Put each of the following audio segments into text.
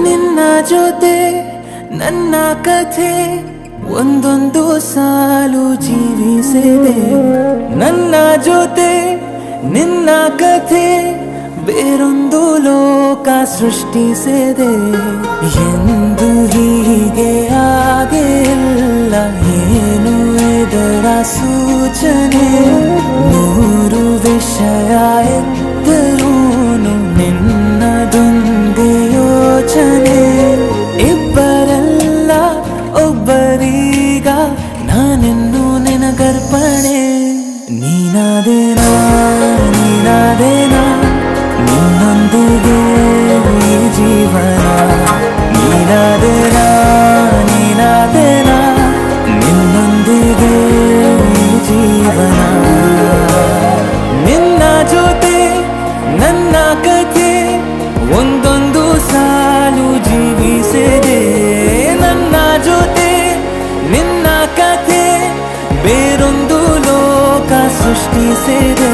ನಿನ್ನ ಜೊತೆ ನನ್ನ ಕಥೆ ಒಂದೊಂದು ಸಾಲು ಜೀವಿಸಿದೆ. ನನ್ನ ಜೊತೆ ನಿನ್ನ ಕಥೆ ಬೇರೊಂದು ಲೋಕ ಸೃಷ್ಟಿಸಿದೆ. ಎಂದು ಹೀಗೆ ಆಗಿಲ್ಲ, ಏನು ಇದರ ಸೂಚನೆ? ನೂರು ವಿಷಯ ಎತ್ತರೂನು ನಿನ್ನದೊಂದೇ ಯೋಚನೆ. ಇಬ್ಬರಲ್ಲ ಒಬ್ಬರೀಗ ನಾನೆನ್ನು ನಿನಗರ್ಪಣೆ. ನೀನಾದೇನಾ ನೀನಾದೇನಾ ನಿನ್ನೊಂದಿಗೆ ಈ ಜೀವನ. ನೀನಾದೇನಾ ನೀನಾದೇನಾ ನಿನ್ನೊಂದಿಗೆ ಈ ಜೀವನ. ನಿನ್ನ ಜೊತೆ ನನ್ನ ಕಥೆ ಒಂದೊಂದು ಸಾಲು ಜೀವಿಸಿದೆ. ನನ್ನ ಜೊತೆ ನಿನ್ನ ಕಥೆ ಬೇರೊಂದು ಲೋಕ ಸೃಷ್ಟಿಸಿದೆ.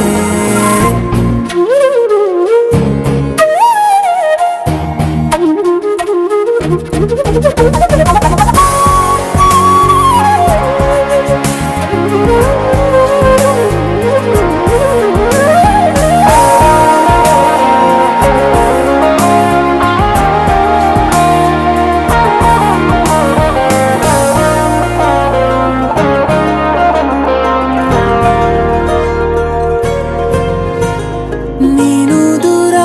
ನೀನು ದೂರ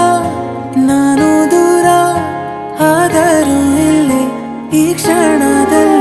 ನಾನು ದೂರ, ಆದರೂ ಇಲ್ಲಿ ಈ ಕ್ಷಣದಲ್ಲಿ